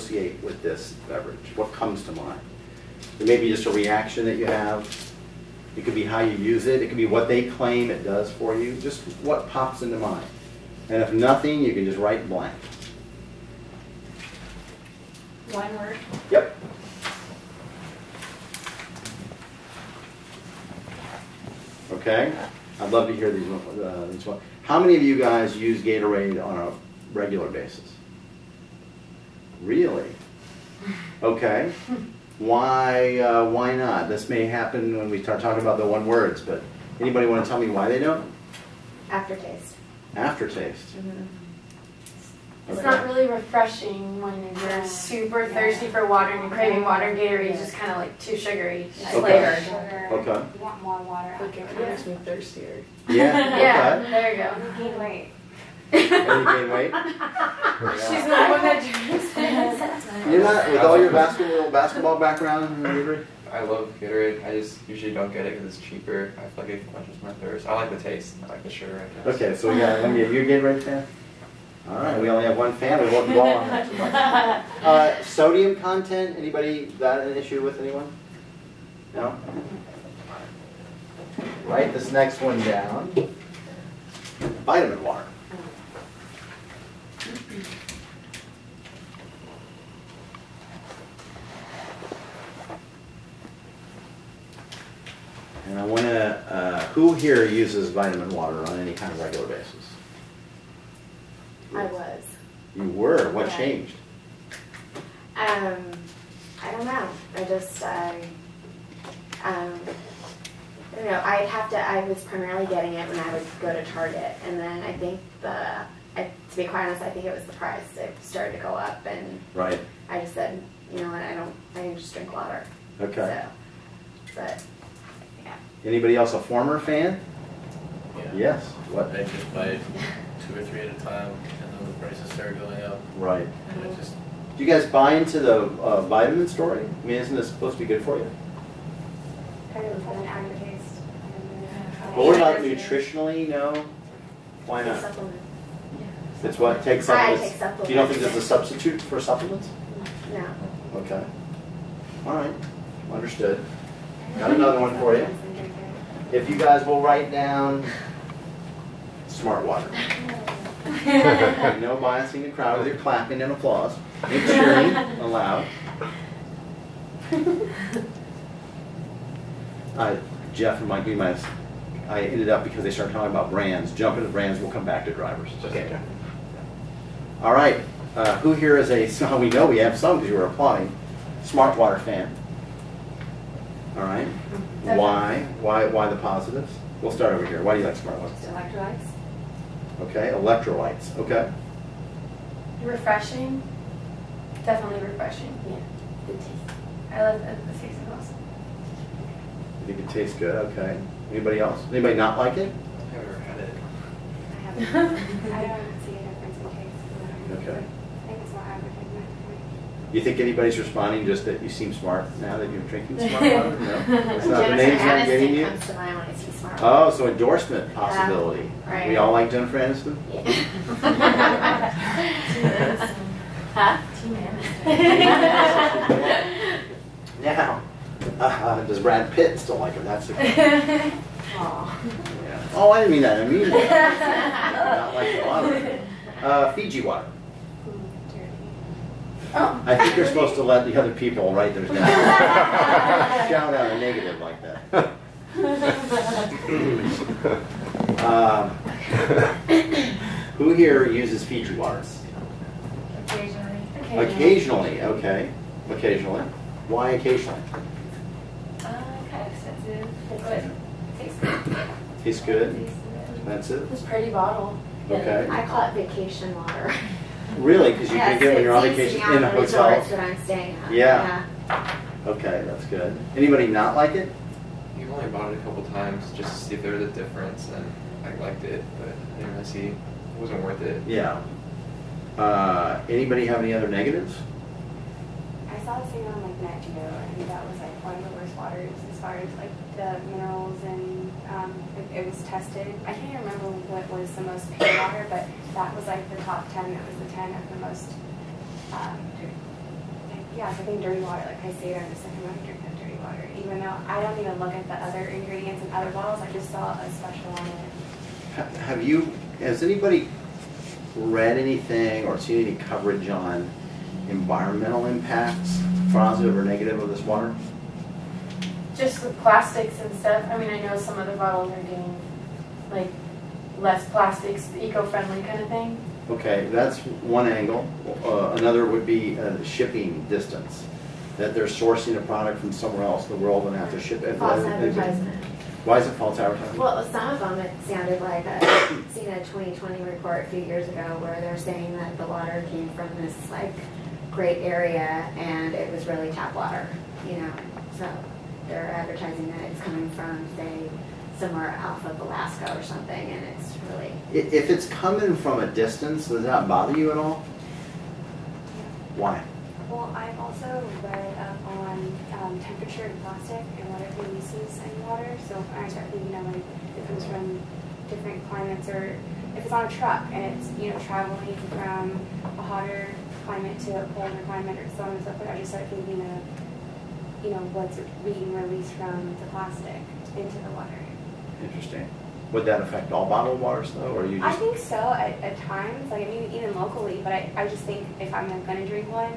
associate with this beverage? What comes to mind? It may be just a reaction that you have. It could be how you use it. It could be what they claim it does for you. Just what pops into mind. And if nothing, you can just write blank. One word. Yep. Okay. I'd love to hear these ones. How many of you guys use Gatorade on a regular basis? Really? Okay. Why not? This may happen when we start talking about the one words, but anybody want to tell me why they don't? Aftertaste. Aftertaste. Mm-hmm. It's not really refreshing when you're super thirsty for water and you're craving water. Gatorade is just kind of like too sugary flavored. Okay. You want more water. Okay, it makes me thirstier. Yeah. Yeah, Okay. there you go. You gain weight. And you gain weight? She's the one that drinks it. You're not, with all your basketball background, Avery? I love Gatorade. I just usually don't get it because it's cheaper. I feel like it quenches my thirst. I like the taste. I like the sugar, I guess. Okay, so we got, you a Gatorade fan? All right, we only have one fan. We won't dwell on that too much. Sodium content, anybody got an issue with anyone? No? Write this next one down. Vitamin water. And I want to, who here uses vitamin water on any kind of regular basis? I was. You were? What Yeah. changed? I don't know. I don't know. I was primarily getting it when I would go to Target, and then I think to be quite honest, I think it was the price. It started to go up, and Right. I just said, you know what, I can just drink water. Okay. So, but, yeah. Anybody else a former fan? Yeah. Yes. What? I just buy it 2 or 3 at a time, and then the prices start going up. Right. And it just, Do you guys buy into the vitamin story? I mean, isn't this supposed to be good for you? Kind of an aftertaste. But what about nutritionally? No? Why not? Supplement. It's what? Take I supplements? take supplements. You don't think there's a substitute for supplements? No. Okay. All right. Understood. Got another one for you. If you guys will write down smart water. No biasing the crowd with your clapping and applause. No cheering allowed. Jeff and Mike, I ended up, because they started talking about brands, jump into brands, we'll come back to drivers. Okay. All right. Who here is we know we have some because you were applauding, Smart Water fan? All right. Why the positives? We'll start over here. Why do you like Smart Water? Electrolytes. Okay, electrolytes. Okay. Refreshing. Definitely refreshing. Yeah. Good taste. I love the taste of awesome. You think it tastes good? Okay. Anybody else? Anybody not like it? I've never had it. I haven't. I don't see a difference in taste. Okay. I think it's more advertisement. You think anybody's responding just that you seem smart now that you're drinking Smart Water? No? It's not the Jennifer name's not getting Aniston you? comes to mind when I see Smart Oh, so endorsement possibility. right. We all like Jennifer Aniston? Yeah. Huh? Now, does Brad Pitt still like her? That's the question. Aw. Yeah. Oh, I didn't mean that. I mean not like the water. Fiji water. Oh. I think you're supposed to let the other people write theirs down. Shout out a negative like that. Who here uses Fiji water? Occasionally. Occasionally, okay. Occasionally. Why occasionally? Kind of expensive, but tastes good. Tastes good? Tastes good. Expensive? It's a pretty bottle. Okay. I call it vacation water. Really? Because you drink it when you're on seems to be vacation in a the hotel? resorts that I'm staying at. Yeah. Okay, that's good. Anybody not like it? You've only bought it a couple times just to see if there was a difference, and I liked it, but I didn't really see it wasn't worth it. Yeah. Anybody have any other negatives? I saw this thing on like Net Geo, and that was like one of the worst waters as far as like the minerals and it was tested. I can't even remember what was the most pure water, but that was like the top 10. It was the 10 of the most yeah, so I think dirty water, like I say, I'm just like, I'm gonna drink that dirty water. Even though I don't even look at the other ingredients in other bottles, I just saw a special on it. Has anybody read anything or seen any coverage on environmental impacts, positive or negative, of this water? Just the plastics and stuff. I mean, I know some of the bottles are getting like less plastics, eco-friendly kind of thing. Okay, that's one angle. Another would be shipping distance, that they're sourcing a product from somewhere else in the world and have to ship it. False advertisement. Why is it false advertising? Well, some of them, it sounded like I've seen a 2020 report a few years ago where they're saying that the water came from this like great area and it was really tap water, you know. So they're advertising that it's coming from, say, somewhere off of Alaska or something, and it's really... If it's coming from a distance, does that bother you at all? Why? Well, I've also read up on temperature and plastic and what it releases in water. So I start thinking, you know, like it comes from different climates, or if it's on a truck and it's, you know, traveling from a hotter climate to a colder climate or so on and so forth, I just start thinking of, you know, what's being released from the plastic into the water. Interesting. Would that affect all bottled waters though, or you I just? think so at times, like I mean even locally, but I just think if I'm gonna drink one,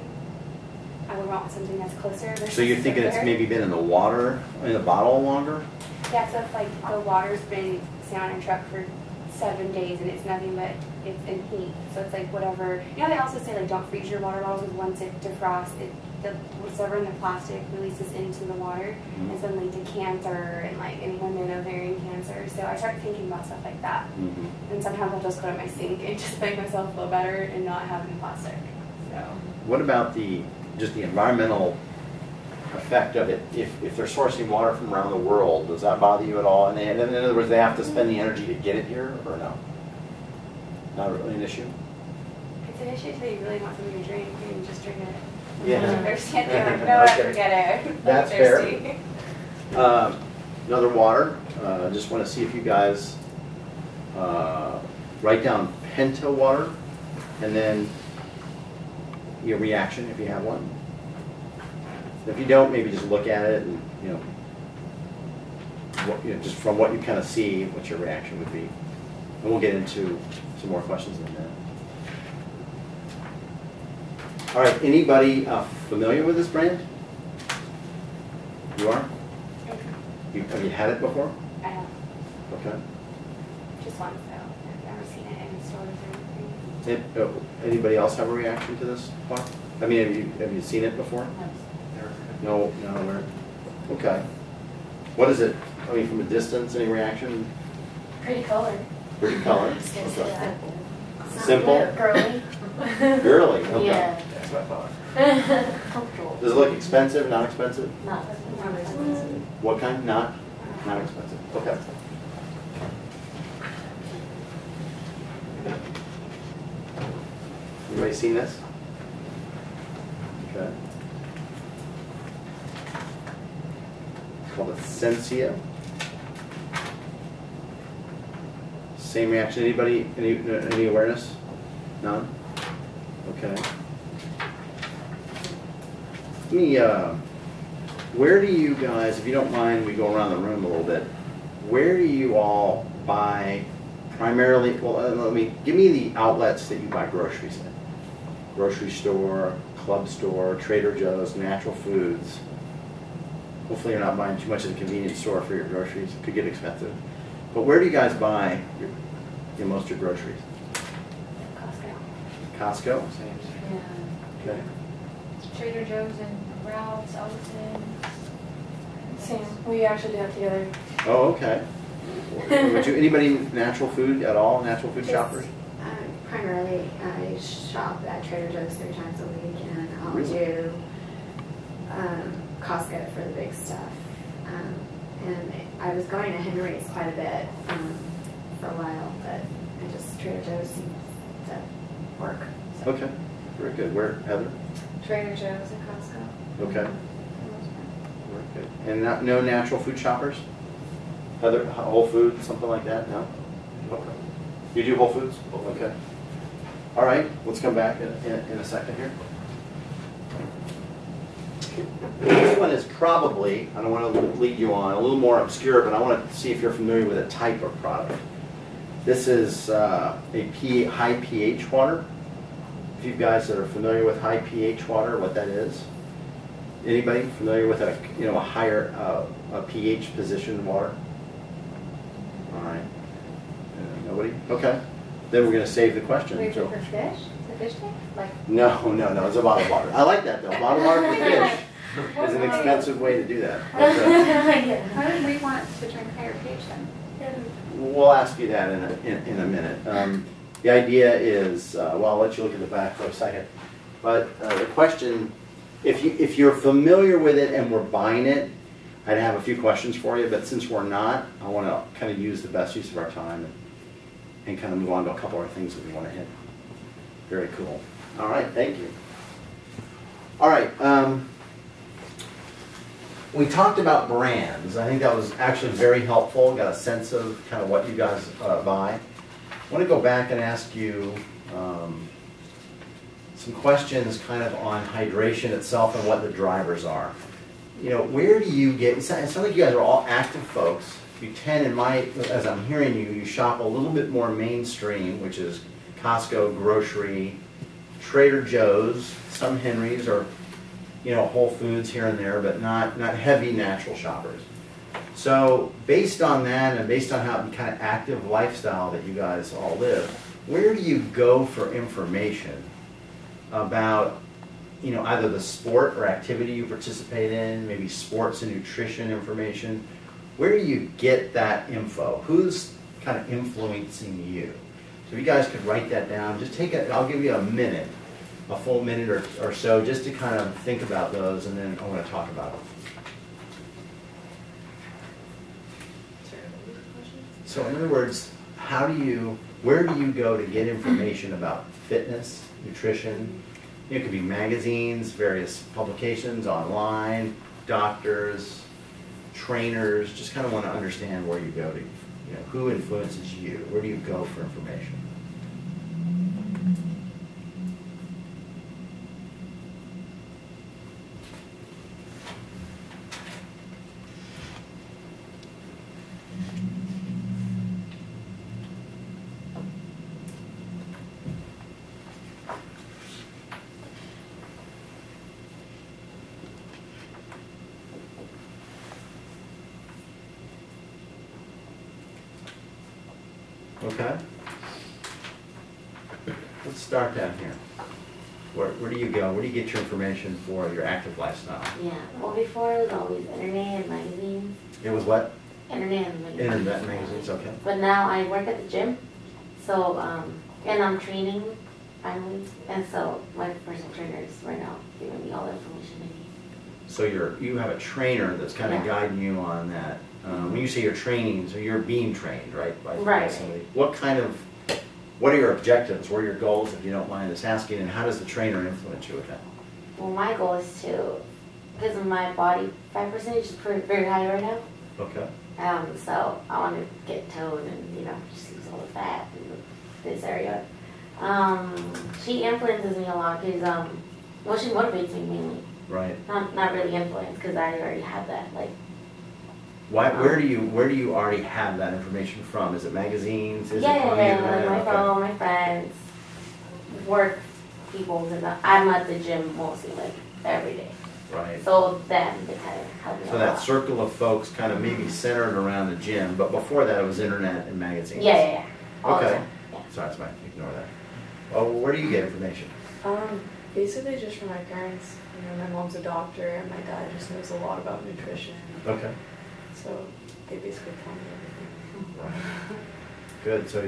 I would want something that's closer. So you're thinking it's maybe been in the water, in the bottle longer? Yeah, so if like the water's been sitting on a truck for 7 days and it's nothing but it's in heat, so it's like whatever. You know, they also say like don't freeze your water bottles because once it defrosts, whatever in the plastic releases into the water, and it's then lead to cancer and like any women ovarian cancer. So I start thinking about stuff like that, and sometimes I'll just go to my sink and just make myself feel better and not having plastic. So What about just the environmental effect of it? If they're sourcing water from around the world, does that bother you at all? And in other words, they have to spend the energy to get it here, or no? Not really an issue? it's an issue until you really want something to drink and you just drink it. Yeah. You're thirsty and you're like, no, Okay. forget it. That's I'm fair. thirsty. Another water. Just want to see if you guys write down Penta water, and then your reaction if you have one. If you don't, maybe just look at it and just from what you kind of see, what your reaction would be. And we'll get into some more questions in a minute. All right, anybody familiar with this brand? You are? Have you had it before? I have Okay. just once though. I've never seen it in stores or anything. Anybody else have a reaction to this bar? I mean, have you seen it before? No, no. Okay. What is it? I mean, from a distance, any reaction? Pretty color. Pretty color? Just gonna say that. Simple? Girly. Girly, okay. Yeah. That's what I thought. Comfortable. Does it look expensive, not expensive? Not expensive. What kind? Not expensive. Okay. Anybody seen this? Okay. It's called a Sensia. Same reaction. Anybody? Any awareness? None? Okay. Let me, where do you guys, if you don't mind, we go around the room a little bit. Where do you all buy primarily, well, give me the outlets that you buy groceries in. Grocery store, club store, Trader Joe's, Natural Foods. Hopefully you're not buying too much at the convenience store for your groceries. It could get expensive. But where do you guys buy most of your groceries? Costco. Costco? Yeah. Okay. Trader Joe's and Ralph's, Albertsons. Same. We actually do that together. Oh, okay. Anybody natural food at all? Natural food Just, shoppers? Primarily, I shop at Trader Joe's 3 times a week, and I'll Really? do Costco for the big stuff. And I was going to Henry's quite a bit for a while, but Trader Joe's seems to work. So. Okay. Very good. Where, Heather? Trader Joe's and Costco. Okay. Very good. And no natural food shoppers? Heather, Whole Foods, something like that? No? Okay. You do Whole Foods? Okay. All right. Let's come back in a second here. This one is probably, I don't want to lead you on, a little more obscure, but I want to see if you're familiar with a type of product. This is high pH water. If you guys that are familiar with high pH water, what that is? Anybody familiar with a higher a pH position water? All right. Nobody? Okay. Then we're going to save the question. Wait, So- for fish? The fish tank? Like, No, it's a bottled water. I like that though. Bottled water for fish is an expensive way to do that. But, how did we want to drink higher pH then? we'll ask you that in a minute. The idea is, well, I'll let you look at the back for a second. But the question, if you're familiar with it and we're buying it, I'd have a few questions for you. But since we're not, I want to kind of use the best use of our time and kind of move on to a couple of things that we want to hit. Very cool. All right, thank you. All right, we talked about brands. I think that was actually very helpful. Got a sense of kind of what you guys buy. I want to go back and ask you some questions kind of on hydration itself and what the drivers are. Where do you get, it sounds like you guys are all active folks. You tend, as I'm hearing you shop a little bit more mainstream, which is Costco, grocery, Trader Joe's, some Henry's, or Whole Foods here and there, but not heavy natural shoppers. So based on that and based on how kind of active lifestyle that you guys all live, where do you go for information about either the sport or activity you participate in, maybe sports and nutrition information? Where do you get that info? Who's kind of influencing you? So if you guys could write that down, just I'll give you a minute, a full minute or so, just to kind of think about those, and then I want to talk about them. So in other words, where do you go to get information about fitness, nutrition? It could be magazines, various publications, online, doctors, trainers. Just kind of want to understand where you go to, who influences you? Where do you go for information? Okay. Let's start down here. Where do you go? Where do you get your information for your active lifestyle? Yeah, well before it was always internet and magazines. It was what? Internet and magazines. Internet magazines, okay. But now I work at the gym, so, and I'm training finally, and so my personal trainer is right now giving me all the information I need. So you have a trainer that's kind of guiding you on that. When you say you're training, so you're being trained, right? By somebody. What are your objectives? What are your goals, if you don't mind us asking, and how does the trainer influence you with that? Well, my goal is to, because of my body fat percentage is very high right now. Okay. So I want to get toned and, just lose all the fat in this area. She influences me a lot because, well, she motivates me mainly. Right. Not really influence because I already have that, like. Where do you already have that information from? Is it magazines? Is it on the Yeah, internet? my phone, my friends, work people, and I'm at the gym mostly, like every day. Right. So then they kind of help me. So that circle of folks kind of maybe centered around the gym, but before that it was internet and magazines. Yeah. All the Okay. time. Yeah. Sorry, that's fine. Ignore that. Oh, where do you get information? Basically just from my parents. My mom's a doctor and my dad just knows a lot about nutrition. Okay. So they basically tell me everything. Right. Good. So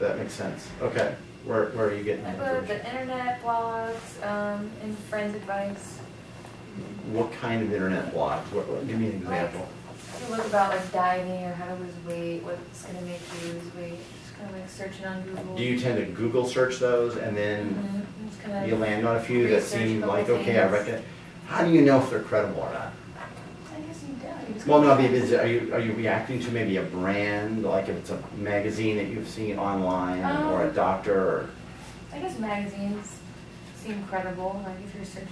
that makes sense. Okay. Where are you getting I that go to information? the internet, blogs, and friends' advice. What kind of internet blogs? Give me an example. You look about like dieting or how to lose weight, what's going to make you lose weight. Just kind of like searching on Google. Do you tend to Google search those and then Just kind of you land on a few that research seem a couple like, okay, I things. reckon. How do you know if they're credible or not? I guess you do. You just Well, no, gotta- are you reacting to maybe a brand, like if it's a magazine that you've seen online, or a doctor, or I guess magazines seem credible, like if you're searching